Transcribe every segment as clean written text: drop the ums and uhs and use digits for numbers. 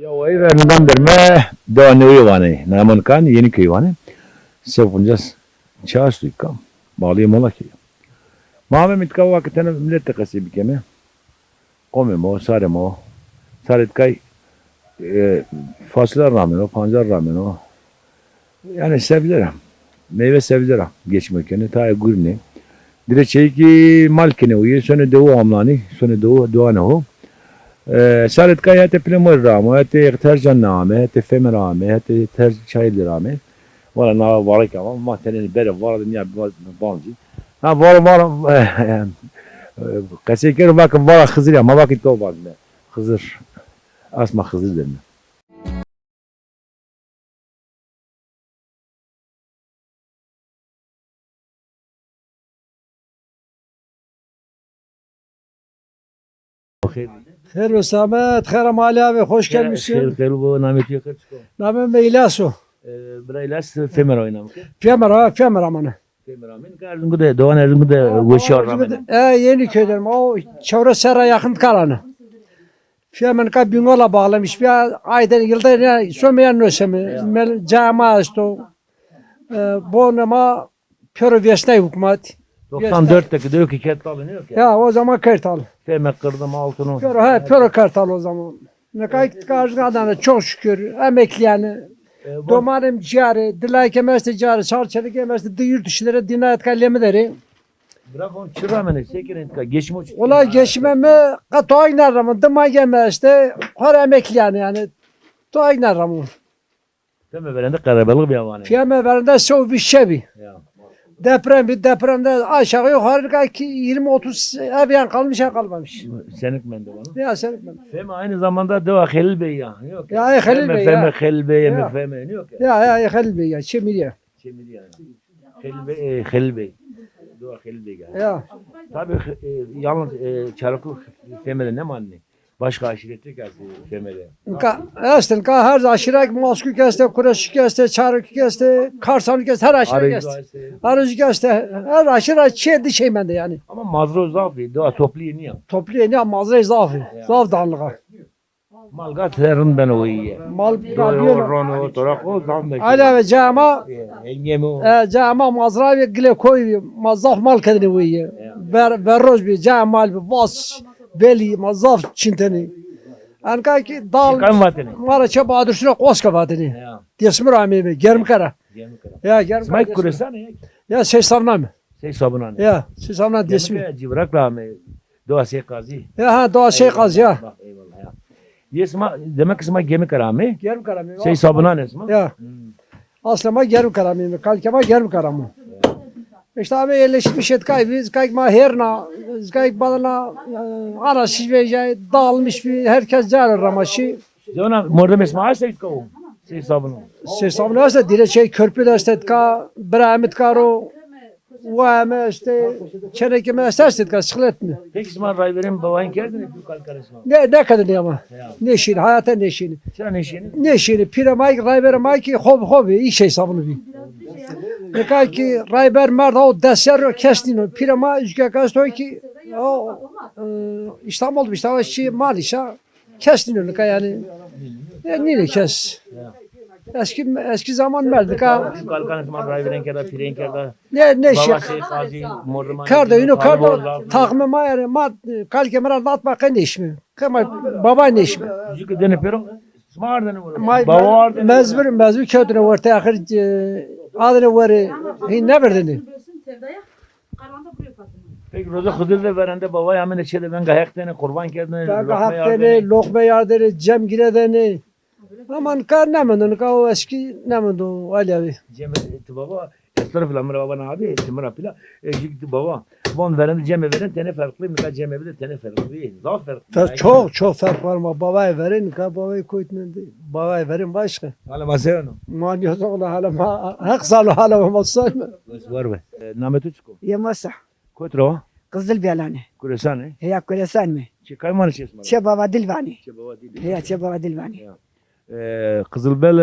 Ya o evvelinden derme doğanı uyuvanı. Namun kan yeni kıyvanı. Sevuncas çağız duykam. Bağlıyım ola ki. Mame mitka vakitene millet tekası bir keme. Kome mo, sare mo. Saret kay fasulye rağmen o, pancar rağmen o. Yani sebzeler. Meyve sebzeler. Geçmekene ta gurne. Dire ki malkene uye sonra devu amlani. Sonra devu doğanı o. Saret kay hete plemur rağmen. Hete tercan name. Hete femer rağmen. Hete ter çaylı rağmen. Valla na varık ama mahteneni bere vardım ya bazı. Ha var kaseker bakın var Hızır ya ma vakit o var ne. Hızır. Asma Hızır derler. Bakır. Her Samet, her Ali abi hoş gelmişsin. Xeyr bu namet yakır çıkıyor. Namım Beylasu. Braylas femer oynamak. Femera amanı. Femer amin kardın bu da doğan erdin bu da goşar rağmen. Yeni köyden o çevre sera yakın kalanı. Femen ka bingola bağlamış bir aydan yılda ne sömeyen nösemi. Cama isto. Bu nama pörövesne hükümet. 94'teki diyor ki kettal ne yok ya. Ya o zaman kartal. Femer kırdım altını. Pörö kartal o zaman. Ne kadar karşıdan çok şükür emekli yani. Domarım cari, dilay kemesti cari, sarçalı kemesti, yurt dışları dinayet kalemileri. Bırak onu çırağmen sekirin ka geçme uç. Ola geçmemi katoğay narramı, dımay kemesti, kor emekli yani. Toğay narramı. Femer verende karabalık bir havane. Fiyame verinde soğuk bir şebi. Ya. Depremde aşağı yukarı 20-30 ev yan kalmış ya kalmamış. Senik mende bana. Ya sen ben. Fema aynı zamanda da Halil Bey ya. Yok Ya Halil Bey Fema ya. Halil Bey Ya. mi Fema yok ya. Ya Halil Bey ya, Çemiliye. Şimdi yani. Halil Bey. Dua Halil Bey yani. Ya. Tabii yalnız Çarıklı Fema'da ne manni? Başka aşirette geldi Fema'da. Ka her aşire Moskova keste, Kureşi keste, Çarık keste, Karsan keste, her aşire keste. Arıcı keste, her aşire çedi şey bende yani. Ama mazro zafi, dua toplu yeni ya. Topluyor ne mazrayı zafı. Zaf dağınlığa. Malgat herin ben o iyi. Mal Doyo, kabiyonu. rono, torak o zamda. Ala ve cama, Engemi o. cama mazra ve gile koy, mazaf mal kadını bu iyi. Verroz bir cama bir bas, beli, mazaf çinteni. Anka ki dal, Çıkan vatini. mara çaba adresine koska vatini. Ya. Desmir amebe, germ kara. Gemi kara. Ya germ Smayk kara. kuresana ya. Ya ses sarnam. Şey sabunan. Ya ses sarnam desmi. Gemi cibrak rahme. Dua şey kazi. Ya ha doğa şey kaz ya. Bak, eyvallah ya. Yesma demek ki sma gemi karami. Germ karamı. Şey sabunan esma. Ya. Aslama germ karamı. Kalkama germ karamı. İşte abi yerleşmiş et biz kayma herna kayık balına ara şişvece dağılmış bir herkes car ramaşı Zona mordem esma asayt ko. Şey sabunan. sesam nasıl dire şey körpüler ka Brahmet karo ve işte çeneke mesaj ka sıklet mi Peki isma rayverin babayın kerdin bu kalkar isma. ne kadar ne ama neşin hayata neşin Çan eşini. neşin piramay rayber ki hobi iyi şey sabunu bir ne kadar ki rayber merda o deser kestin pirama üzge kastoy ki o İstanbul işte o şey malişa kestin onu yani ne kes eski zaman verdik ha Kalkan isma rayverin kerda piren kerda. ne şey Baba şey kazi mordem. karda yine karda takma mayar mat kalke meral at bakın iş mi kama baba ne iş mi Çünkü dene pero. Isma ardene vur. May Baba ardene. mezbur kötüne orta ahir adını var hin ne verdin Peki roza Hızır'da verende baba hemen içede ben gayak dene kurban kerdine. Kanka haftene lokma yardını cem giredeni aman kar ne mendun ka o eski ne mendun Ali abi Cem baba esrar filan mera baba abi timra pila gitti baba bon verende cem veren tane farklı mı ka cem evde tane farklı değil zaf farklı çok fark var ama babaya verin ka babaya koytun babaya verin başka hala masaya no mani yola hala ma hak salı hala masal var be nametu çıko Yemasa. kotro Kızıl Belane. kuresane Heya kulesan mi? çıkay mı çesma Çe baba Dilvani. baba değil Heya çe baba Dilvani. Kızılbel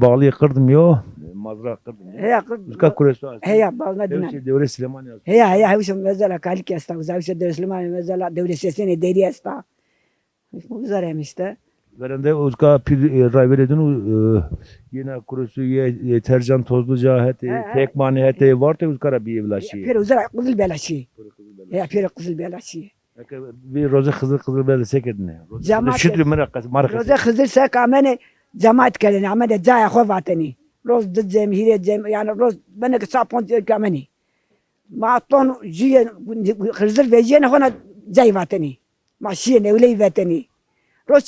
bağlıyı kırdım yo mazra kırdım Heya Muska kuresu heya bağına dinan. Devlet devlet Süleyman yazdı Heya hevşem mesela kalik esta. Uzavşe Devlet Süleyman mesela devlet sesini deri esta. Bu zarar işte. Verende uzka pil rayveledin yine kurusu tercan tozluca hete tekmani hete var te uzkara bir evlaşı. Pir uzara kızıl belaşı. Ya pir kızıl belaşı. Bir roza kızıl böyle sekerdin. Cemaat- Şükrü markası. Roza kızıl sek amene cemaat kelini amene caya khovatani. Roz dıcem hire cem yani roz bana sapon kameni. Ma ton jiye kızıl vejene hona cay vatani. Ma şiye ne öyle vatani. Roz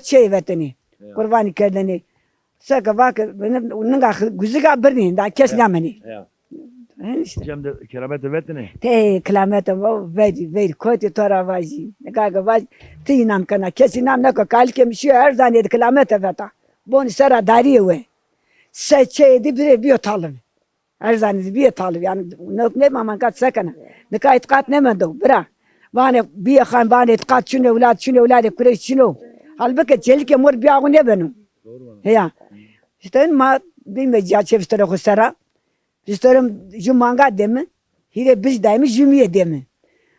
şey vatani. Kurbanı kerdini. Sek vak nınga güzüga birni da kes nameni. İşte. Cemde keramet vetine. Te klamete veri koti tora vaji. Nekaga vaji ti nam kana kesi nam neka kalke mişiyor her zaniyet klamete veta. Boni sera dariye ve. Seçe di bir biyo talib. Her zaniyet biyo talib yani ne maman kat sakana. Neka itkat ne mendo bira. Vane biyo khan vane itkat şunu evlad kureş şunu. Halbuki çelike mor biyağı ne benim. Ya. İşte ma bir mecya çevistere kusara. İsterim cumanga demi. Hire biz demi jumiye demi.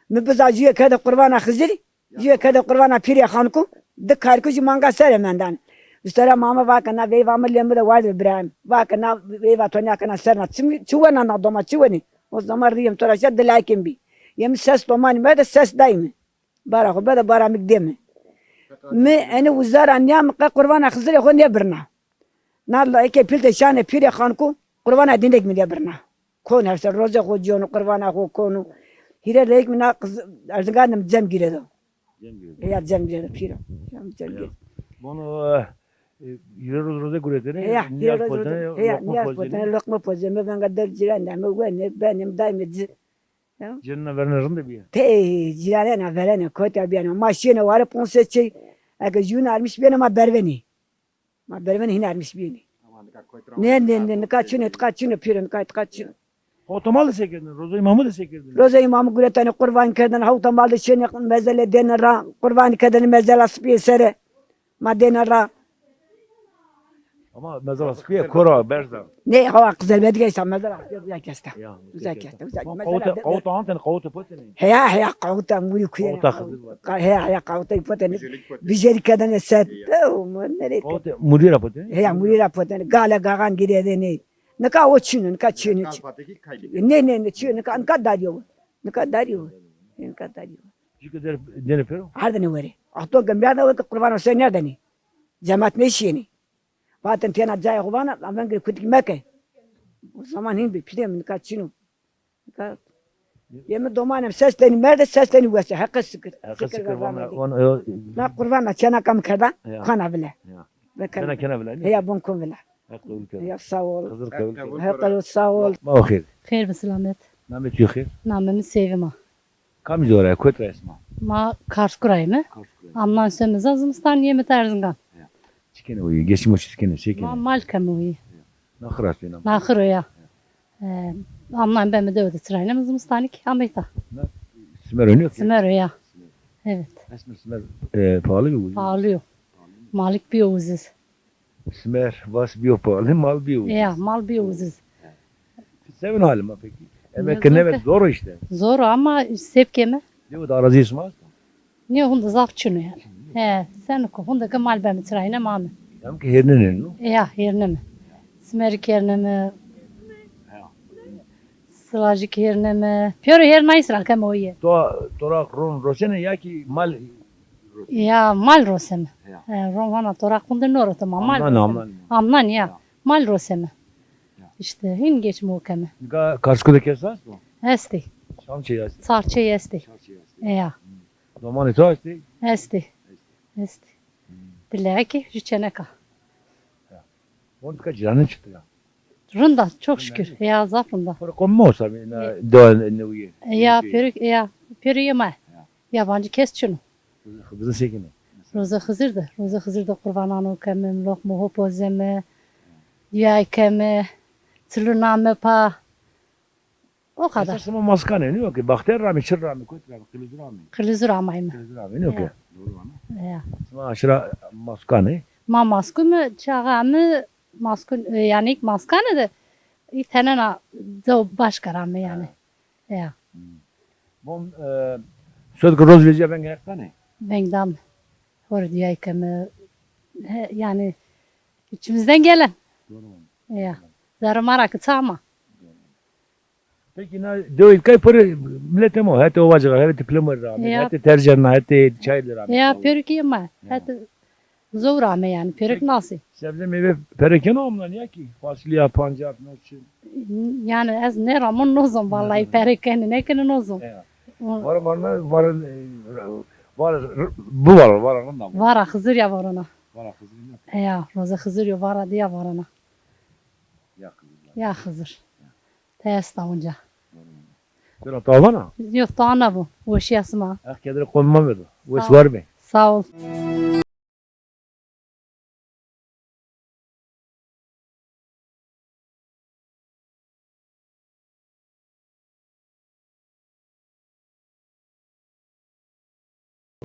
Mi biz acıya kada kurbana khizri. Acıya kada kurbana piri khanku. De karku cumanga sere menden. İsterim mama vakana ve vama lemre var İbrahim. Vakana ve vatonya kana serna. Çuvana na doma çuvani. O zaman riyem toraşa de lakin bi. Yem ses tomani mede ses daimi. Bara bada bara mikdemi. Mi ene wizara niyam kurbana khizri khon yabrna. Nalla eke pilte şane piri khanku. Kurbana dindik mi yabrna. Kon her şey roza kocunu kurbana konu. Hire lek mi na arzuganım cem giredo. Ya cem giredo piro. Cem giredo. Bunu yürü roza guretene. Ya niyaz potene lokma pozeme ben kadar ciranda mı benim daimici. Cennet vernerin de bir. Te cirana verene kota bir maşine var ponse çey. Aga jun almış benim ma berveni. Ma berveni hinarmış beni. Ne kaçını pirin kaçını. Otomalı sekerdin. Roza imamı da sekerdin. Roza imamı guretani kurban kedin havta malda şene mezele denera kurban kedin mezele aspi sere. Ma denera. Ama mezara sıkıya kora berza. Ne hava güzel bedgeyse mezele güzel keste. Ya. Güzel keste. Kavta anten kavta potene. Heya kavta muri kuya. Kavta kızıl var. Heya kavta potene. Bijeri kedin set. Nereye? Kavta mudira potene. Heya muri rapotene. Gala gagan girede ne ka o çinin ka çinin. Ne çinin ne ka dariyo. Ne ka dariyo. Ne ka dariyo. Çünkü dene pero. Hardane veri. Ahto gambiyada ve kurban olsa nerede ni? Cemaat ne işini? Baten tiyana caya kubana aman gir kutik meke. O zaman hin bir pidem ne ka çinu. Yemi domanem sesleni merde sesleni vese hakkı sıkır. Sıkır Na kurban çana kam kada kana bile. Kena kena bile. Heya bon kon bile. Aklı ülke. Ya sağ ol. Hazır kabul. Hakikaten sağ ol. Ma o khir. خير بسلامت Namet yok khir. نامم سيفما Kam zora kut resma. ما كارش كراي mı? Amman sömüz azımstan yemet erzingen. Çikene uyu. Geçim o çikene. Çikene. Ma malka mı uyu? Nakıras benim. Nahır ya. Amman ben mi de öde sırayla azımstanik ameyta. Sümer oynuyor ki. Sümer ya. Evet. Esmer Sümer pahalı bir uyu. Ağlıyor. Malik bir uziz. Sümer vas bir pahalı mal bir uyu. Ya mal bir uziz. Sevin halim ha peki. Ne Emek evet zor zor işte. Zor ama sevke mi? Diyor da arazi ismaz. Niye hunda zakçını ya? He, sen oku. Hunda kemal ben mi sırayla mami? Hem ki herinin no. Ya yerine mi? Smerik yerine mi? Sılacık yerine mi? Piyoro yerine isra kem o ye. Torak ron rosene ya ki mal Ya mal roseme. Ron vana torak hunda noro tamam mal. amlan. Amnan ya. Mal roseme. İşte hin geç muhkeme. Karskudaki esas mı? Esti. Şamçı ya. Sarçe esti. Ya. Zaman ito işte. Esti. Esti. Dileki jüçeneka. Onun kaç ciranın çıktı ya. Runda çok şükür. Ya zafrunda. Sonra komma olsa ne doğan ne uyu. Ya pörü yeme. Yabancı kes şunu. Bizim sekine. Roza Hızır'dı. Roza Hızır'da kurbananı kemim, lokmu hopozeme, diyay keme, tılırname pa. O kadar. Esas ama maskane ne yok ki. Baktер rami, çır rami, kuyt rami, kılıcı rami. Kılızır amayım. Kılıcı rami ne yok ki. Ya. Doğru ama. Ya. Ama aşırı maskane. Ma masku mu çağamı masku yani ilk maskane de ilk tenena da başka rami yani. Ya. Bon söz ki roz vizya ben gerekta ne? Ben dam. Hor diyay keme yani içimizden gelen. Ya. Zarı marakı çağma. Peki na devo il kai per millete mo hete ovaca hete plumar rame Ya. hete tercanna hete çaylı rame. Ya pörük yeme. Hadi zor ama yani pörük nasıl? Sebze meyve pereken omlan ya ki fasulye pancar nasıl? Yani az ne ramon nozum vallahi perekeni ne kene nozum. Ya. Var bu var ondan. Vara hızır ya var ona. Var kızım. Ya roza hızır ya vara diye var ona. Ya kızım. Ya hızır. Testa onca. Sen atavana. Yok tane bu. O şey asma. Akkedere konmam vedo. Bu Sağ ol. var mı? Sağ ol.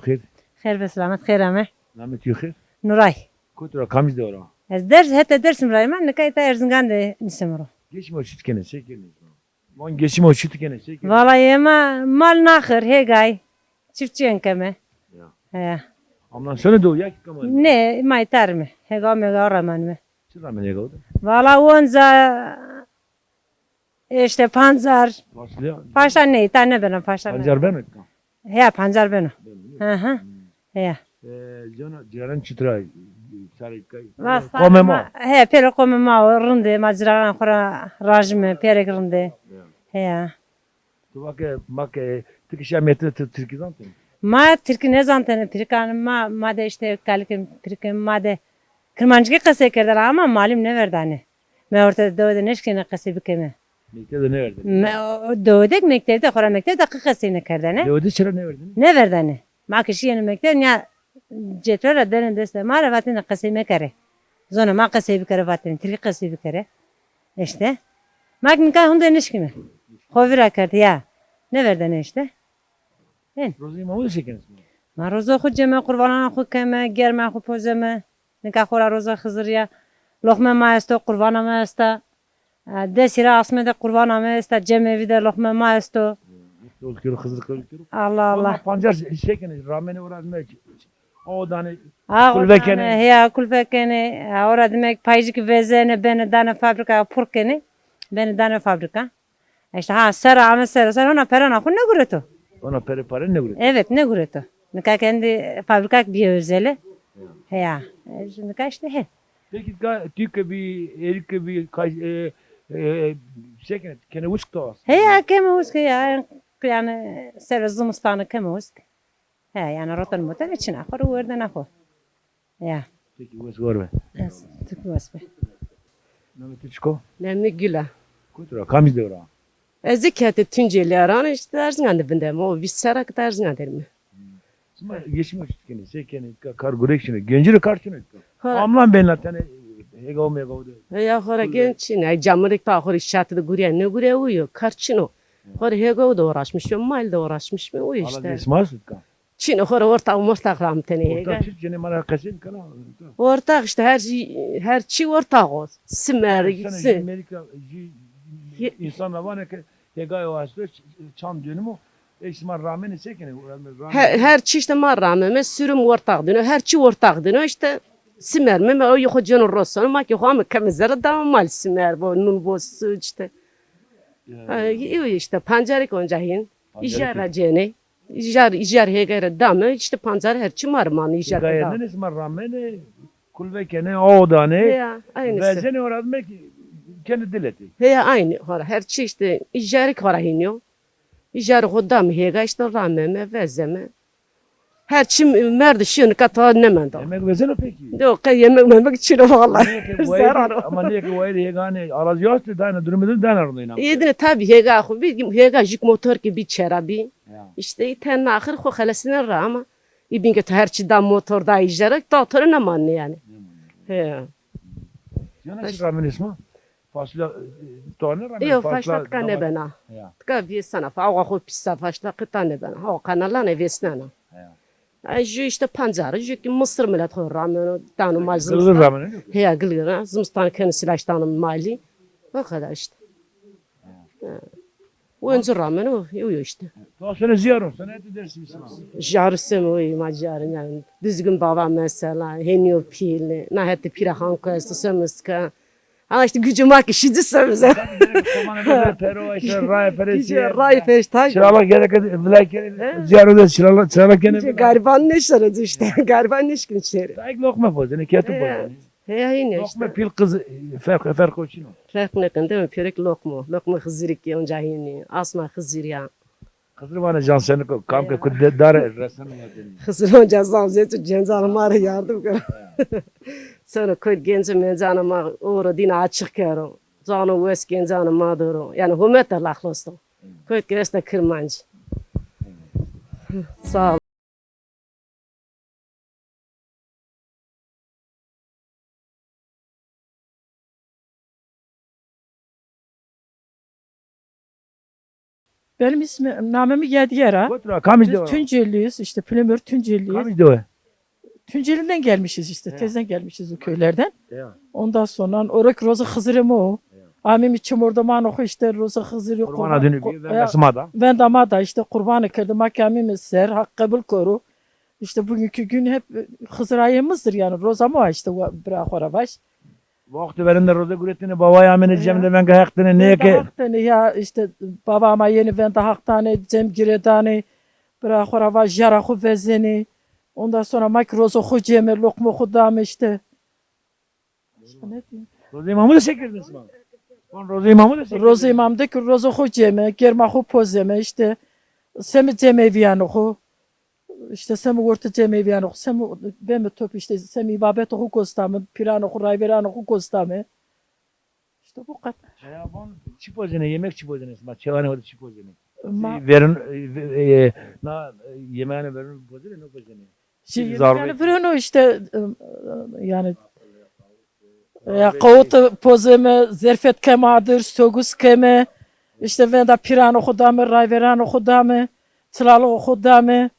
Khir. خير بسلامت خير أمه Namet yukhir. نوراي Kutura kamiz de ora. از درس حتى درس مراي ما نكاي تا ارزنغان ده نسمرو Geçme o süt kene sekene. Mon geçme o süt kene sekene. والله يما مال ناخر هي جاي شفتين كمان Ya. يا Amlan söyle de o ya ki kamal. نه ما يترمي هي قام يقرا من me Çıra mı ne kaldı? والله وانزا işte panzar Fasulye. paşa ne tane benim paşa Pancar ben ettim. he panzar benim hı hı he Cana ciğerin çıtıra. Sarı kay. Vas Come mo. he pere come ma rende mazra khora rajme pere rende he Tu bak tıkışa metre Türkiye'den. ما ترکی نزانتن پریکان ما ده işte kalkem pirikem ma de kırmancı kase kerder ama malum ne verdane. Me orta doğdu neşkine kase bikeme. Mektebe ne verdin? Doğduk mektepte kora mektepte kase ne kerdane. Ne ödü çıra ne verdin? Ne verdane. Ma kişi yeni mektep ya cetvera denen deste mara vatin kase mekare. Zona ma kase bikare vatin trik kase bikare. İşte. Ma nika hunde neşkine. Hovira kerdi ya. Ne verdane işte. Rozi mamudu şekeniz mi? ما روزا خود جمع قربانان خود کمه گرم خود پوزمه نکه خورا روزا خزریا لقمه ما است و قربان ما است دستی را اسمه ده قربان ما است جمع ویده لقمه ما است Ülkürü hızlı kırıkürü. الله الله Pancar şekeniz ramene uğraşmak. O tane آه Kulvekene. هي كل فكنه أورا دمك بايجك وزنه بين دانا فابريكا بوركنه بين دانا فابريكا işte ha sera ama sera ona perana kun ne gureto ona pere ne vuruyor? evet ne gureto nika kendi fabrika bir özeli ya şimdi kaçtı he Peki tüke bir erik bir şekeniz kene usk da var. هي كم وسك يعني سر الزمستان كم وسك هي يعني رطن متن için آخر وردن آخر يا Peki usk var mı? بس تكوس به Mehmet Uçko. Lemni güle. Kutura kamiz de ora. Ezikiyatı Tunceli aran işte derzin bindem. O visserak derzin mi? Ama geçmiş şekeniz şekeniz kar gurekşine genciri karşına. Ha. Amlan ben latene hego mego de. Ya hora gençin ay camırık ta hora şatı guriye ne guriye uyu karçino. Hora hego da uğraşmış yo mal da uğraşmış mı uyu Allah işte. ismar sütka. Çin hora ortak rahmetine hega. Orta çift cene mara kasin kana. Ortak işte her çi ortak o. Simer gitsin. Amerika insanlar var ki hega o hasta çam dönümü ismar ramene şekene. Her çi işte marrame sürüm ortak dönüyor. Her çi ortak dönüyor işte. Simer mi o yok canın rosan ma ki ham kamizara da mal simer bu nun bu işte. İyi işte pancarik oncahin. İjar cene. İjar hegere damı işte pancar her çi marman ijar da. Gayet ne ismar ramene kulvekene o da ne. Ya aynısı. Vezene oradmek kendi dileti. He aynı hora her çi işte ijarik hora hiniyor. İjar hodam hega işte rameme vezeme. Her çi merdi şunu kata ne menda. Yemek vezene peki. Yok yemek memek için vallahi. Zarar. Ama niye ki vayır yegane arazi yoktu dana durmadı dana arındayım. Yedine tabi hega xo bir hega jik motor ki bir çerabi. Ya. İşte iten ahir xo xalasına ra ama ibin ki her çi da motor da ijarak da otoru ne manne yani. He. Yana çıkarmın ismi? Fasulye tane ramen. Yo faşla tka ne bena. Ya. Tka bir sana fa ağa xo pissa faşla tka ne bena. Ha kanala ne vesnana. Ya. Ay ju işte pancarı ju ki Mısır millet xo ramen tanu mazım. Kılır ramen. He gılgıra zımstan kendisi laştanın mali. O kadar işte. Oyuncu rağmen o uyuyor işte. Daha sonra ziyaret. Sana et edersin İslam. Jarısı mı uyuma jarın yani. Düzgün baba mesela. Heniyor pil. Nahette pirahan koyası sömüska. Ama işte gücüm var ki şici sömüze. Pero işte ray peresi. Gücü ray peştaj. Çıralak gerek ziyaret et. Çıralak gene. Gariban ne şarıdı işte. Gariban ne işkin içeri. Tayyip lokma pozunu. Ketip pozunu. He yine işte. Lokma pil kız fark uçinu. Reknekin değil mi? Pirek lokma. Lokma hızırık ya onca yine. Asma hızır ya. Kızır bana can seni kamka kudde dar resmen yapayım. Hızır onca zavzetu cenzanı mara yardım kır. Sonra koy genci mencanı ma uğra dina açık kero. Canı wes gencanı ma duru. Yani hümet de lakhlosto. Koy kereste kırmancı. Sağ ol. Benim ismim, namemi Yediyera. Kotra kamis de Biz Tunceliyiz, işte Plymouth Tunceliyiz. kamis de o. Tunceli'den gelmişiz işte, tezden gelmişiz o köylerden. Ya. Ondan sonra orak Roza Hızır'ım o. Amim içim orada manoku işte Roza Hızır'ı Kurban adını bir vermesim da. Ben damada işte kurbanı kırdım, makamimiz ser, hak kabul koru. İşte bugünkü gün hep Hızır ayımızdır yani, Roza mı işte bırak oravaş. Vakti verinde roza guretini babaya amin edeceğim de ben hakkını neye ki? Haktani ya işte babama yeni ben de haktani, cem giredani, bırak oravaş, yarahu vezeni. Ondan sonra makrozo hoceme, lokma hudame işte. Başka ne diyeyim? Roza imamı da çekirdin İsmail. On roza imamı da çekirdin. Roza imamdaki rozo hoceme, germahu pozeme işte. Semi cemeviyanıhu. İşte semi orta cemeviyanıhu. Semi bemi top işte semi ibabetu hukostame, piranohu rayveranohu hukostame. İşte bu kadar. Ya bon çipozene yemek çipozene İsmail. Çevane o da çipozene. Ma Verin na yemeğini verin pozene ne pozene. şey, Zarbe- yani Bruno işte yani kavut pozeme, zerfet kemadır, sogus keme, işte ben de pirano hudame, rayverano hudame, tılalo hudame,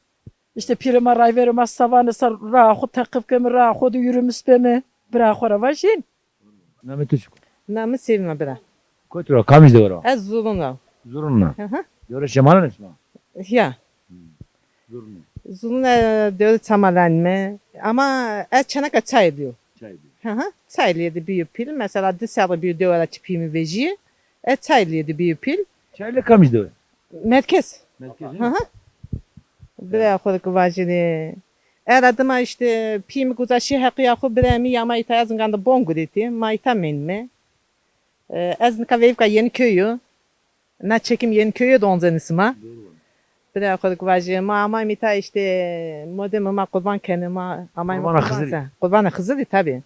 işte pirima rayverima savane sar rahu takıp keme rahu da yürümüş beme, bırak oravajin. Ne tuçuk. Namı sevme bira. Kotra kamis de var. Ez zulunla. Zurunla. Hı hı. Yore şemalan İsmail. Ya. Zurunla. Zulunla dövü çamalanma. Ama ez çanaka çay diyor. Çay diyor. Hı hı. Çaylıydı bir pil. Mesela dışarı bir dövüla çipimi veji. Ez çaylıydı bir pil. Çayla kamis de var. Merkez. Merkezi. Hı hı. Bira kolik vajini. Er adıma işte pimi guzaşı hakkı yakı bira mi yama ita yazın ganda bongu dedi. Ma ita menme. Ez nika vevka yeni köyü. Na çekim yeni köyü donzen isma. Bira kolik vajini. Ma ama ita işte modem ma kurban kendi ma ama Kurbana Hızır. Kurbana Hızır tabi.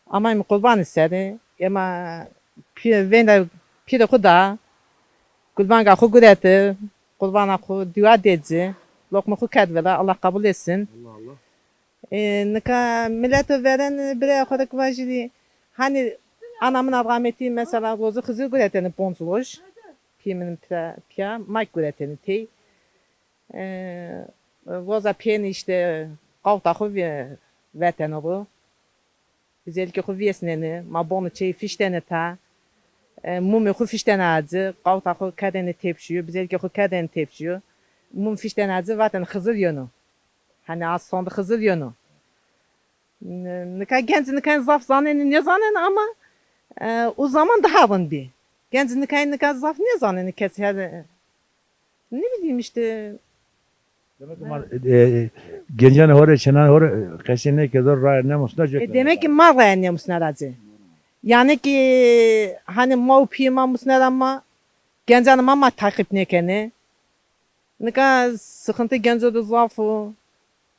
Ama kurban istedi. Ama venda pide kuda. Kurban ga hugureti. Kurban aku dua dedi. Lokma ku kadvela Allah kabul etsin. Allah Allah. Nika millete veren bire kodak vajidi. Hani anamın rahmeti mesela rozu kızı güreteni bonzuluş. Pimin pia mayk güreteni tey. Roza pieni işte kavta ku veteni bu. Güzelki ku viesneni ma bonu çey fişteni ta. Mumi ku fişteni adı. Kavta ku kadeni tepşiyor. Güzelki ku kadeni tepşiyor. Mum fişten adı zaten Hızır yönü. Hani az sonra Hızır yönü. Ne genç ne zaf zanen ne zanen ama o zaman daha var bir. Genç ne zaf ne zanen keser. Ne bileyim işte. Demek ki gencane hore çenan hore kesine kadar ray ne musna jök. Demek ki mağara ne musnarazi. Yani ki hani mau piyma musnarama gençane mama takip ne kene. Ne kadar sıkıntı genco da zafı.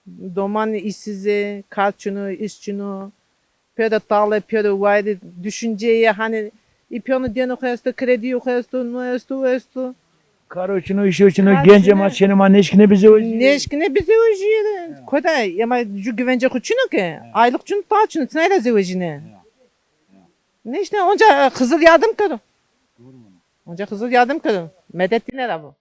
Doman işsizi, kalçunu, işçunu, pöde tarla, pöde vaydı, düşünceye hani ipiyonu diyene koyastu, kredi koyastu, nuestu. Karo için o işi için o Karo gence için- maç çene ma neşkine bize o. Neşkine bize ujiyor. Koda ama ju güvence kuçunu ki, aylık çun taçunu, tınayla zevecine. Ne işte onca Kızıl yardım kırı. Onca Kızıl yardım kırı. Medet dinler bu.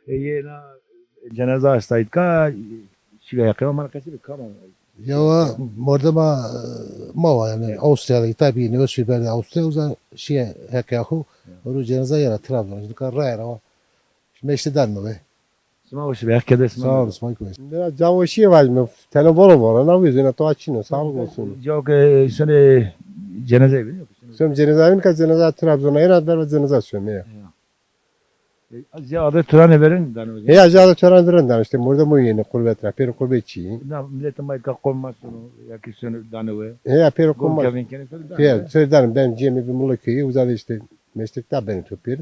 Yena cenaze hastaydı ka şive yakıyor ama kasip kamam. Ya morda ma var yani Avustralya'da tabii üniversite berde Avusturya uzan şey hekahu oru cenaze yara Trabzon işte karra ama şimdi işte denme be. Sma o şive yakıyor Sağ ol İsmail Koyes. Biraz cavuşiye var mı? Telefonu var. Ne yapıyorsun? To açın. Sağlık olsun. Yok sonra cenaze biliyor musun? Sen cenazenin kaç cenaze Trabzon'a en az bir cenaze söylüyor. Ya adı Turan'ı verin dan He aşağıda törendiren işte burada mı yeni kurbetra peri kurbetçi. Na milletin bay kakkolmaz onu ya ki sonu danı ve. He peri Gom kurma. kevin kene söyle. He söyledim ben Cemil bir mulla köyü uzadı işte meslekte beni topuydu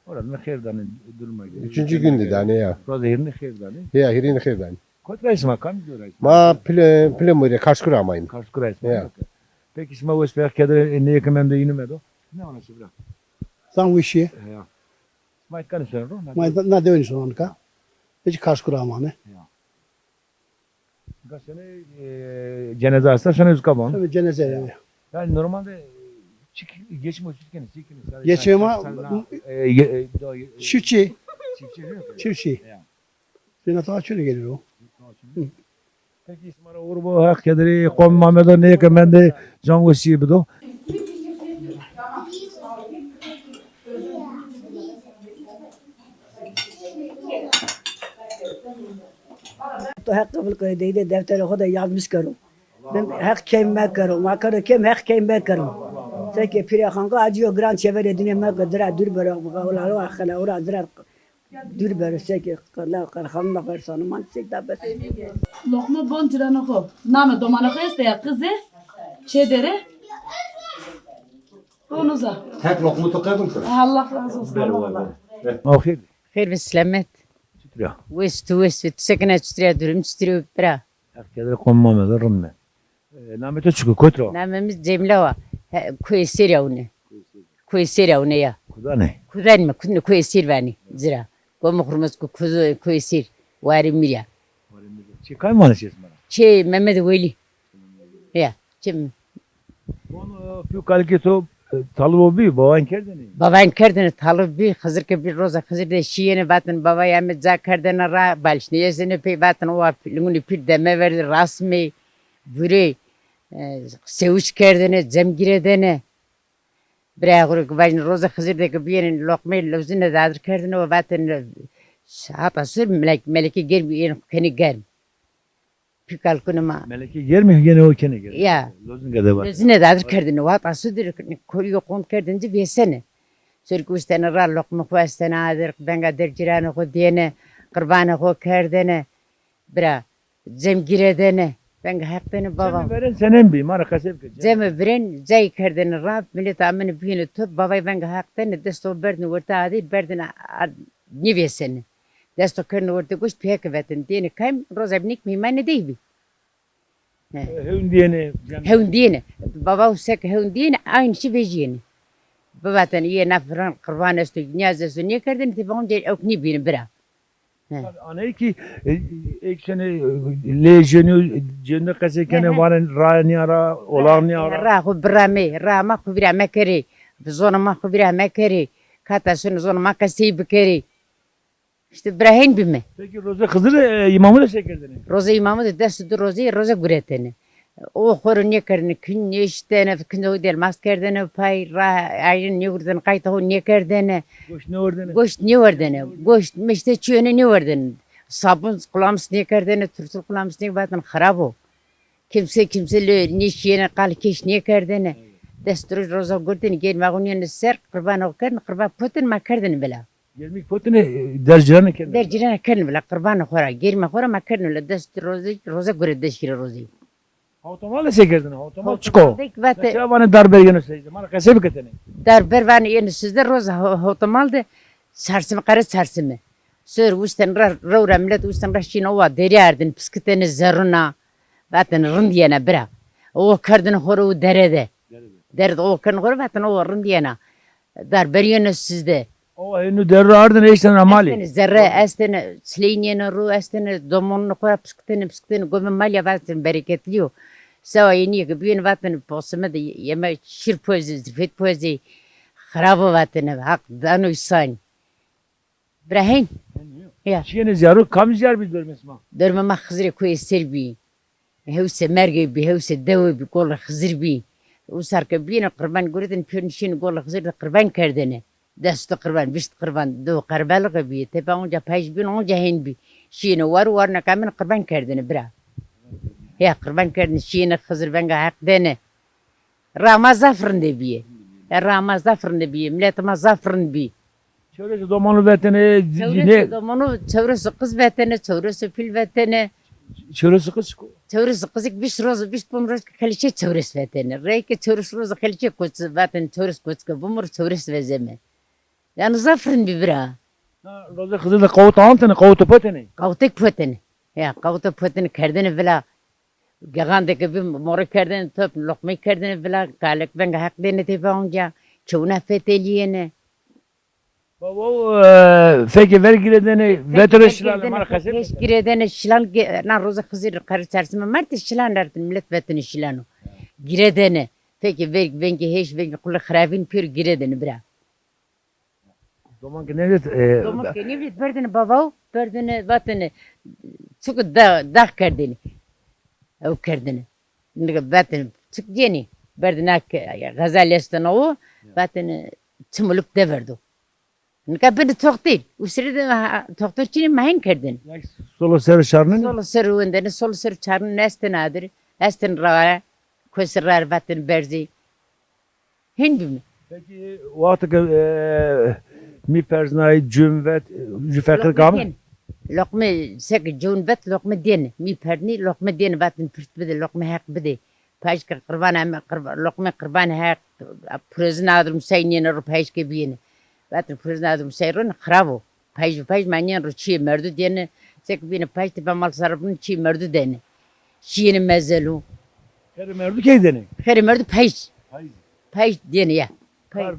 Orada hayır danı durma. Üçüncü gündü yani ya. Orada yerini hayır danı. He hirin hayırdan. Kotra isma kan diyor isma. Ma pile buraya karşı kuramayın. Karşı kura isma. Ya. Peki isma o isma kadar ne yakımende inumedo. Ne ona şibra. San vişi. Ya. Mayt kan söyle ro. Mas na deveni sonunda. Hiç karşı kuramane. Gasene cenaze hasta sonra üzkamon. Tabii cenaze yani. Yani normalde geçme uçurken çikin. Geçme çiftçi. Çiftçi değil mi? Çiftçi. Ya. Sena ta açıyor gelir o. Peki İsmail Urbo hak kederi kom Mehmet'e ne yakımende can vesiye bido. तो हक कबूल कर दे दे दफ्तर खुदा yazmış करो ben hak kemme karo ma karo kem hak kemme karo sai ke फिर खंगा आजियो ग्रांड चेवर दिन में गदरा दूर बरो वला लो खला और अदरा दूर बरो sai ke कला कर हम ना परसन मन से da bas Lokma bon tiranoko. Name domanoko este ya kızı. Çedere. Onuza. Hep lokmu tokadın kız. Allah razı olsun. Allah. Ahir. خير بالسلامات Titriyor. وست سكنة تشتري درهم تشتري برا Hak kederi kom Mehmet'e rımme. Namete çıkıyor kotro. نعم جملة كويسير يا ونه كويسير يا ونه يا Kuda ne? كذا ما كنا كويسير باني زرا قوم خرمس كذا كويسير واري ميريا Çıkay mı anlaşıyorsun bana? شيء محمد ويلي يا كم Onu büyük kalkito talıbo bir baban kerdeni. بابا كردن طالب بي خزر كبير روزا خزر ده شيء باتن بابا يا متزا كردن را بالش نيزن بي باتن وا لوني بير دمه ورد رسمي بوري سوش كردن زمگیردن برای غرق باجن روزا خزر ده كبير لقمه لوزن دادر كردن و باتن حتى سر ملكي گرم ين كني گرم pikal kunuma Meleki yer mi gene o kene gel. ya Lozun gade var. Zine dadır kerdin wat asudur koyu kont kerdinci besene sürkü üstene ra lokma kwestene adır benga dercirane ko diyene kurbana ko kerdene bra zemgiredene benga hakkını babam Veren senin bir mara kasep ke. zeme biren zay kerdene ra millet amını bini tut babay benga hakkını desto berdin orta adi berdin nivesene desto kerne orta kuş pek vetin diyene kaym rozabnik mimane deybi Hevun diyene. هون دينا بابا وسك هون دينا عين شي بيجيني بابا تاني نفران قربان استو نياز استو كردن تبون دي او كني بين برا Anayı ki ilk sene lejeni cennet kase kene varen rani ara olarni ara. را خو برامي را ما خو برا ما كري بزونا ما خو برا ما كري كاتا سن زونا ما كسي بكري işte Ibrahim bime. Peki Roza Hızır imamı da şekerdeni. Roza imamı da destu Roza gureteni. O horun ne karını kün işte ne kün o del maskerdene pay ra ayın ne vurdan kayta o ne kerdene. Goş ne ordene? Goş ne vardene? Goş işte çöne ne vardene? Sabun kulağımız ne kerdene? Turtul kulağımız ne batın harap o. Kimse ne şiyene kal keş ne kerdene? Destu Roza gurteni gel mağunyen ser kurban o kern kurban putin ma kerdene bela. Gelmek potene dercilerine kendine. Dercilene kern bela kurban khora girme khora ma kern la destu Roza guret deşkire Rozi. Otomalle şekerdeni. Otomal çıko. Vate Çavanı darbe yine seydi. Mara kase bir ketene. dar bervan yeni sizde Roza otomalde sarsımı karı sarsımı. Sör uçtan ravra millet uçtan raşin ova deri erdin pskiteni zeruna. Vaten rındiyene bira. O kardın horu derede. Derede o kardın horu vaten o rındiyene. Dar beriyene sizde. O henü derri ardın eşten amali. Zerre estene sleyniyene ru estene domonunu kora pskiteni gome malya vaten bereketliyor. Sava yeni ki büyün vaten posime de yeme şir poezi, zifet poezi. Harabı vaten hak danu isan. Brahin. Çiğne ziyaru kam ziyar bir görmesi ma. Dörme ma Hızır'ı koyu serbi. Hevse merge bi, hevse devi bi, kolla Hızır bi. Usarka bina kurban guridin pürnüşün kolla Hızır da kurban kerdene. Destu kurban, bist kurban, do karbalığı bi. Tepe onca payış bin, onca hen bi. Şiine var nakamin kurban kerdene bra. Ya kurban kerdene şiine Hızır benga hak dene. Rama zafrın de bi. Rama zafrın de bi, milletime zafrın bi. Çevresi domanı vatani, Çevresi domunu, çevresi kız vatani, çevresi fil vatani. çevresi kız. Çevresi kızık biş roz, biş bumroz kaliçe çevresi vatani. Reyke çevresi roz kaliçe koçu vatani, çevresi koçu, bumur çevresi vezeme. Yani zafrın bir bira. Roza kızı da kavut antene, kavut patene. Kavutek potani. Ya kavutek potani kerdene vela. Gagandaki bir moru kerdene top, lokmayı kerdene vela. Kalek ben hak dene tepe onca. Çoğuna feteliyene. Baba feki vergiledeni vetere şilale markası. Geç giredene şilan na roza kızır karı çarsıma mert şilan dertin millet vetini şilano. Giredene. Peki vengi heş vengi kula xarabin pür giredene bira. Zaman ki nevlet Domak ne bileyim berdene baba berdene vatene çok da kerdene. O kerdene. Ne vatene çok yeni. Berdene gazal yastana o vatene çımılık deverdo. Nika beni çok değil. Usrede doktor çinin mahin kerdin. solo ser şarnın. Solo ser wendene solo ser çarın nesten adır. Esten raya kusrar vatın berzi. Hindi mi? Peki vakti ki mi personayı cümvet fakir kam. Lokme sek cümvet lokme den. Mi perni lokme den vatın pürt bide lokme hak bide. Pajka kurban ama lokme kurban hak prozun adım sayının rupayşke biyene. Batın prizna adım seyrun xrabo. Paj manyan ruçi merdu diyene. Sek bine paj tipa mal sarabın çi merdu dene. Şiini mezelu. Keri merdu keydeni. Xeri merdu paj. Paj diyene ya.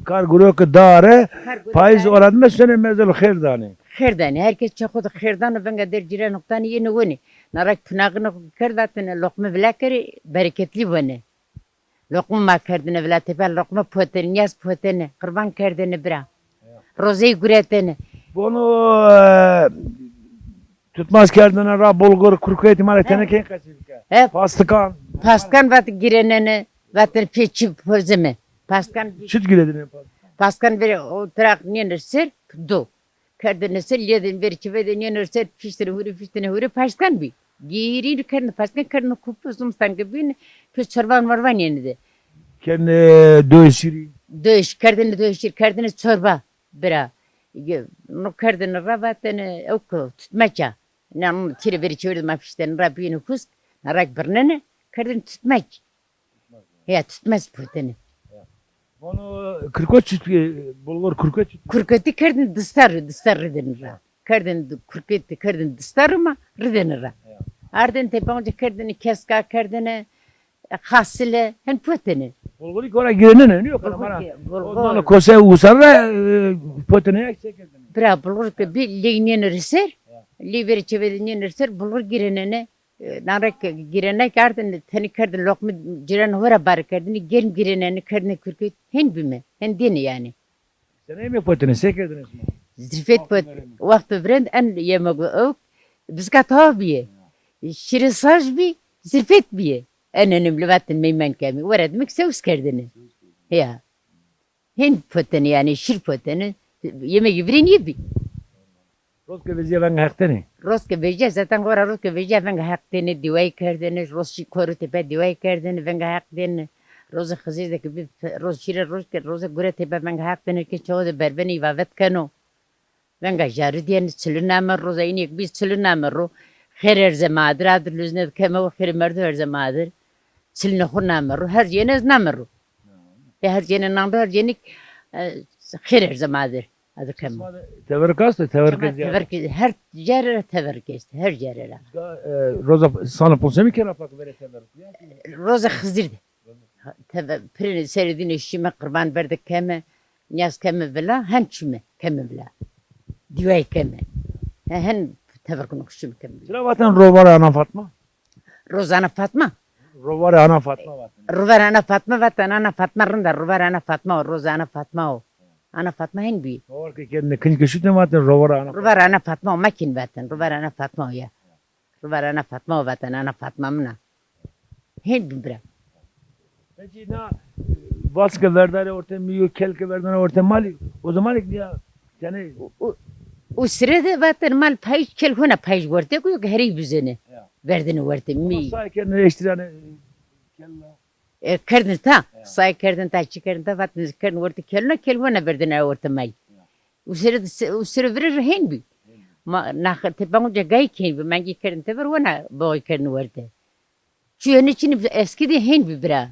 Kar guru ki dare payız oradı mı sene mezelu xerdani. Xerdani. Herkes çakudu xerdani venga der cire noktani yeni veni. Narak pınağını kerdatene lokma vilakeri bereketli veni. Lokma ma kerdine vila tepe lokma poteni yaz poteni. Kurban kerdine bira. Rozeyi güretene. Bunu tutmaz kerdine ra bulgur kurku ihtimali teneke kaçırka. Pastıkan. Paskan vat girenene vatın peçi pozeme. Paskan Süt giredine. paskan biri o trak nenirser do. Kerdine ser yedin biri çiveden nenirser fiştine huri paskan bi. Giri kerdine paskan kerdine kupuzum sanki bin pis çorban marvan yenide. Kendi dövüşürü. Döş kerdine döşür kerdine çorba bira. No kerdine ravatene oku tutmaça. Nam tiri biri çevirdim afişten rabini kus. Narak bernene kerdine tutmaç. Ya tutmaz putene. Bunu kırkoç süt bulgur kırkoç. Kurketi kerdin dıstar rıdınıra. Kerdin kurketi kerdin dıstarıma rıdınıra. Arden tepanca kerdini keska kerdine hasile hen putene. Bulgur ilk oraya girene ne yok ama. Ondan kose usarra potene yakse kerdine. Bra bulgur ke bir leynen reser. Liveri çevedin reser bulgur girenene. Narak girene kerdin teni kerdin lokma ciren hora bar kerdini gelm girenene kerdine kurket hen bime. Hen dini yani. Sen mi potene sekerdiniz mi? Zirfet pot vakti brend en yemagu ok. Bizkat hobiye. Şirin saj bi zirfet biye. En önemli vatin meymen kemi. Varad miksevs kerdini. Ya. Hen potene yani şir potene. Yemeği birin yebi. Roske viziye ben hakteni. Roske veja zaten gora roske veja venga haktene divay kerdene. Rosi koru tepe divay kerdene venga haktene. Roza xazizdeki bir roz şire roza gure tepe venga haktene ki çoğu da berbeni vavet kano. Venga jarı diyen çılınamır roza inek biz çılınamır ro. Her erzemadır adır lüznet keme o her merdu erzemadır. Çılını xunamır ro her yenez namır ro. Her yene namır her yenik her erzemadır adır keme. Teverkastı teverkez. Teverkez her yere teverkez her yere. Roza sana pulse mi kera pak vere teverkez? Roza xizirdi. Pirin seridin şime kurban verdik keme. Niyaz keme vela hen çime keme vela. Divay keme. Hen teverkunu şime keme. Sıra vatan rovara ana Fatma. Rozana Fatma. Rovara ana Fatma vatan. Rovar ana Fatma vatan ana Fatma rında rovar ana Fatma o rozana Fatma o. Ana Fatma hen bi. Or ki kendine kınç köşüt ne vaten rovara ana. Ruvar ana Fatma makin vatan. Ruvar ana Fatma ya. Ruvar ana Fatma vatan ana Fatma mına. Hen bi bra. Peki na baskı verdare orta miyo kelke verdare orta mali. O zaman ilk ya yani O sırada vatan mal payış kel huna payış vurte ko gari bizene. Verdini vurte mi. say kendine eştirane kella. Kerdin ta. Say kerdin ta çıkardın ta vatan kerdin vurte kelna kel huna verdini vurte mal. O sırada verir hen bi. Ma nah tepangu jagay ki mangi kerdin te ver wana boy kerdin vurte. Şu yönü için eski de hen bi bra.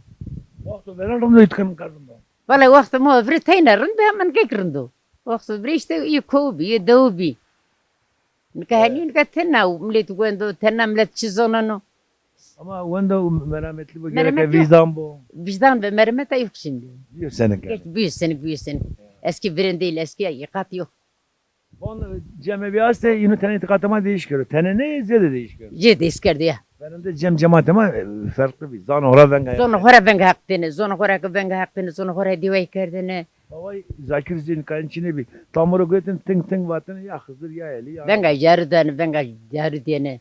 Vakti verelim de itkın kardım ben. Valla vakti mu vri taynarın be hemen gekrindo. Vakti vri işte yukobi, yedobi. Nikahani nikah millet güendo tenna millet çizonano. Ama wanda merhametli bu Merhamet gerek yok. vicdan bu. Vicdan ve merhamet yok şimdi. Bir sene Geç geldi. büyüsün büyüsün. Eski birin değil eski yıkat yok. Onu ceme bir hasta yine tane itikatıma değişiyor. Tene ne ziyade değişiyor. Yedi iskerdi ya. Benim de cemaatime farklı bir zan ora ben gayet. Zonu hora ben hakkını, zonu hora ben hakkını, zonu hora divay kerdini. Vay Zakir Zeyni kayınçine bir tamuru götün tın tın vatını ya hızır ya eli ya. Ben yarıdan ben yarı diyene.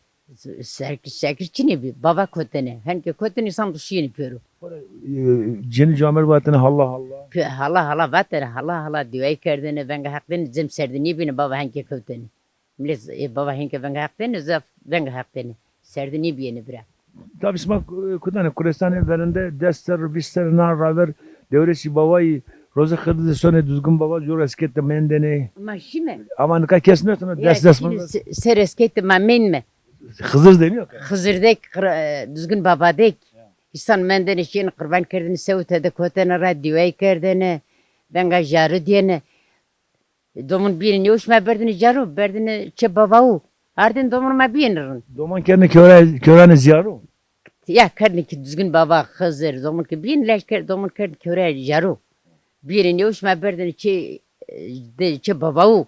Serkis çini bir baba kötene. Henke kötene sam duşu yapıyor. Ceni camer vatını Allah Allah. Hala hala vater hala hala divay kerdini ben hakkını zem serdini beni baba henke kötene. Millet baba henke ben hakkını zaf ben hakkını. Serdini beni bırak. Tabi smak kudane kurestane verende dester bister nar raver devresi babayı roza kırdı sonra düzgün baba jor eskette mendene. Ama şimdi Ama ne kadar kesmiyorsun ders ders mi? sereskette mamen mi? Hızır deniyor. Hızırdek düzgün babadek. İnsan menden işin kurban kerdini sevtede kötene radyoya kerdine. Ben gajarı diyene. Domun birini uçma berdini jarı berdini çe babavu. Ardın domunma binirin. Doman kendi körane ziyarı. Ya kerdin ki düzgün baba hızır. Domun ki binleşker domun kerdin köre jarı. Birini uçma berdini çe babavu.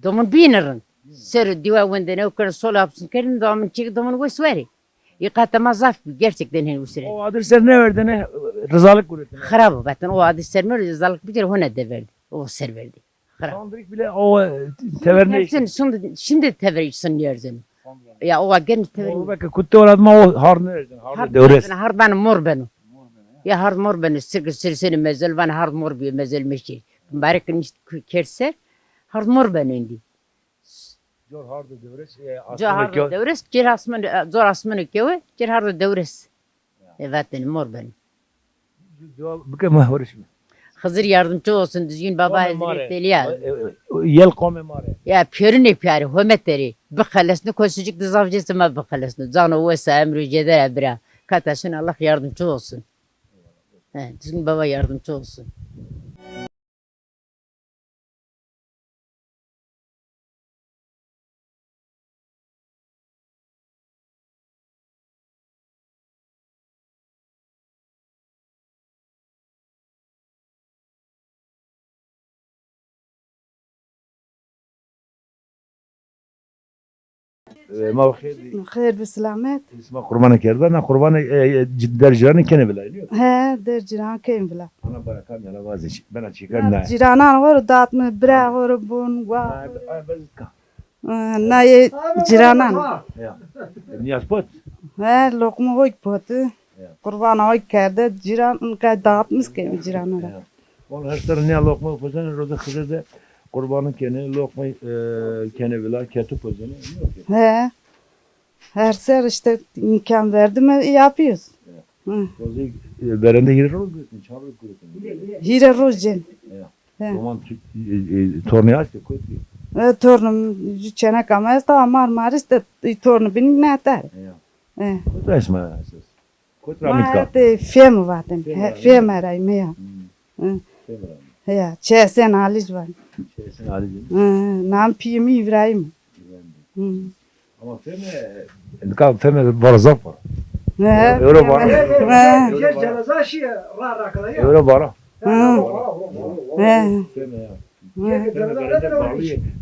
Domun binirin. Ser diva vendene ukar sol yapsın kerdin domun çek domun vesveri. Yıkatama zaf gerçekten hen usire. O adresler ne verdi ne rızalık kuruyor. Harap batın o adı sermer rızalık bir kere hone de verdi. O ser verdi. Sandrik bile o teverne işte. Şimdi tever için yerden. Ya o gen tever. O belki kutte oradma o harını verdin. Harını devres. Har ben mor benu. Ya har mor benu sir seni mezel ben har mor bir mezel meşi. Barikin kerse har mor benu indi. Jor hardı devres. Jor hardı devres. Cer asman zor asmanı keve. Cer hardı devres. Evet mor benu. Bıkı mahvuriş mi? Hızır yardımcı olsun düzgün baba hazretleri ya. Yel kome mare. Ya pörüne piyari hümetleri. Bıkhalesini koşucuk dızavcısı ma bıkhalesini. Canı vesa emri ceder ebra. Katasın Allah yardımcı olsun. Düzgün baba yardımcı olsun. ما بخير خير بسلامات اسمه قربانة كرده أنا قربانة در جيراني كنا بلاي ها در جيران كاين بلا أنا بركام يلا وازش بنا شكرنا جيرانان ور دات من برا ور بون وا ناي جيرانان نياس بوت ها لقمه هوي بوت قربان هوي كرده جيران کا دات مسكين جيرانان والله her tarafı ne lokma pozanı roza kızdı kurbanın kene lokma kene bela ketü pozanı he her ser işte imkan verdi mi yapıyoruz. Roza berende hire roz götün çabuk götün. Hire rozjen. Roman torne açtı kötü. Tornum çene kamas da Marmaris de tornu benim ne atar. Kötü esma esas. Kötü ramit ka. Te fem vaten. Fem aray me ya. Ya çesen aliz var. Çesen aliz. Nam piyemi İbrahim. Ama feme barzak var. Öyle var. Öyle var.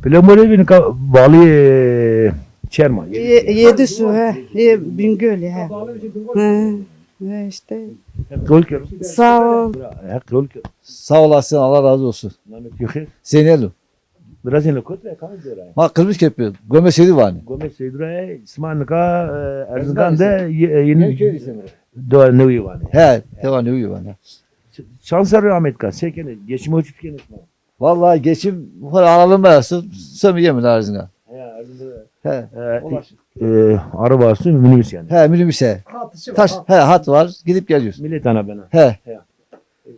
Plamore bin bağlı çerma. Yedi su Bingöl ya. İşte Kol kero. Sağ ol. Kol kero. Sağ olasın, Allah razı olsun. Namet yukhir. Zeynel'im. Biraz yine kot ve kaç lira? Ma kırmış kepi. Göme seydi var. Gome Seydra İsmail'ka Erzincan'da yeni doğa nevi var. He, devam ne var. Şanslar rahmet ka. Sekene geçme uçup kene. Vallahi geçim bu kadar alalım arası. Sömü yemin Erzincan. He. Arabası minibüs yani. He, minibüse. Taş, he, hat var. Gidip geliyoruz. Millet ana bana. He.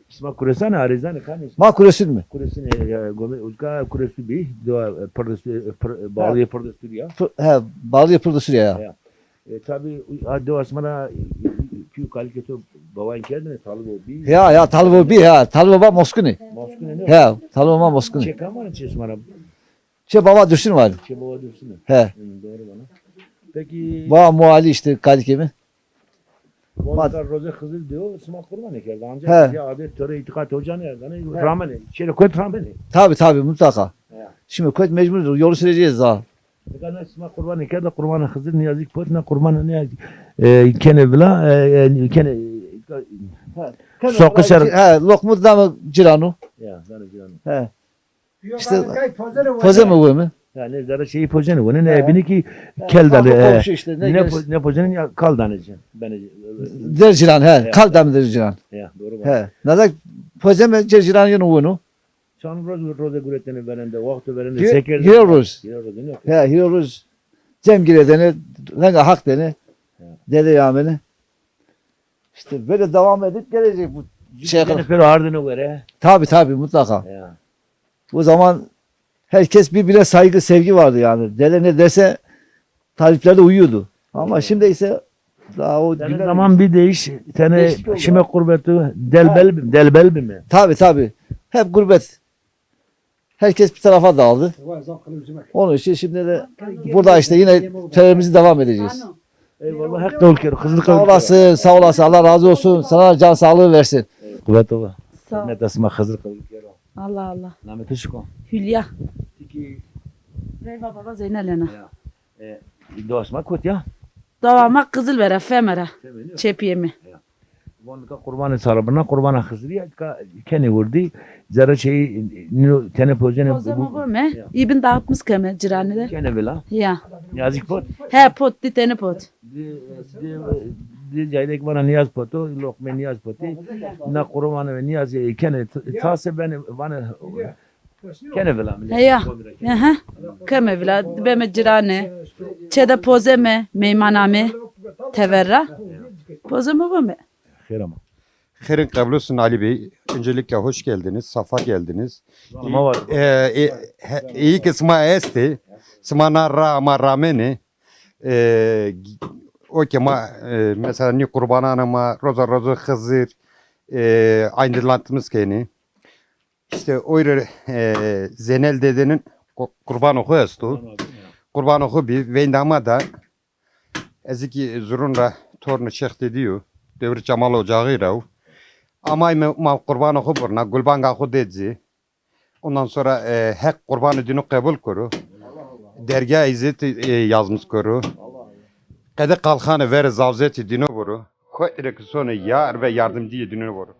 İsmail Kuresane Arizane kamis. Ma kuresin mi? Kuresine gome uzka kuresu bir doğa bağlı pırdısı ya. He, bağlı yapıldı Suriye ya. Tabi doğa asmana kü kalketo bavan kendine talıp o bir. Ya, Talbo bir ya. Talbo Moskuni. Moskune ne? He, Talbo Moskuni. Çeka var çesmana. Baba düşsün var. Baba dursun. He. Doğru bana. Peki. Baba muali işte kalikemi. Montar Roza Kızıl diyor, Sımak kurban ekerdi. He. Ancak ya adet töre itikat hocanı yani ramene. Şeyle koyt ramene. Tabi mutlaka. He. Şimdi koyt mecburuz. Yolu süreceğiz daha. Ne kadar Sımak kurban ekerdi, kurbanı Kızıl ne yazık pot ne kurbanı ne yazık. Kene bila, kene Sokuşar. He, lokmut da mı ciranu? Ya, sana canım. He. İşte poze mi bu mu? Yani zara şeyi pojanı, onun evini ki keldalı. Komşu işte Ne pojanın ya kaldanıcı. Ben der ciran he. Kal da mı der ciran? Ya, doğru bak. He. Nazak poze mi der ciran yonu bunu? Son roza gureteni verende, vakti verende Hiyoruz. He, hiyoruz. Cem giredeni, ne hak deni. Dede yameni. İşte böyle devam edip gelecek bu şey. Pero ardına göre. Tabi mutlaka. Ya. Bu zaman herkes birbirine saygı, sevgi vardı yani. Dede ne dese talipler de uyuyordu. Ama şimdi ise daha o Yani zaman bir tane şime kurbeti delbel mi? Tabi. Hep gurbet. Herkes bir tarafa dağıldı. Onun için şimdi de burada işte yine törenimizi devam edeceğiz. Eyvallah hak da ülke. Kızıl Sağ olasın. Allah razı olsun. Sana can sağlığı versin. Kuvvet ola. Sağ ol. Ne tasma Kızıl ülke. Allah Allah. Namet şuko. Hülya. Peki Reyva baba Zeynelena. doğasma kot ya. Davama kızıl vere femere. Çepiyemi. Vonka kurbanı sarabına kurbanı Kızıl ya kene vurdu. Zara şey tene pozene Ozama bu me. İbn dağıtmış keme ciranede. kene vela. Ya. Yazık pot. He pot di tane pot. Jaydek bana niyaz potu, lokme niyaz potu. Na kurbanı ve niyaz kene tase bana kene vela. He ya. Aha. Keme vela beme cirane. Çede pozeme meymaname. Teverra. Pozama bu me. Khair ama. Khairin kabul olsun Ali Bey. Öncelikle hoş geldiniz, safa geldiniz. İyi kısma esti. Smana rama rameni. O ki mesela ni kurbanana ma roza Hızır aynılantımız keni. İşte öyle Zenel dedenin kurban oku estu. Kurban oku bir vendama da eziki zurunla torunu çekti diyor. Devir Cemal Ocağı rav. Ama ma kurban oku burna gulban gahu dedzi. Ondan sonra hek kurbanı dünü kabul kuru. Dergah izzet yazmış kuru. Kadı kalkanı ver zavzeti dünü vuru. Koytrek sonu yar ve yardımcı dünü vuru.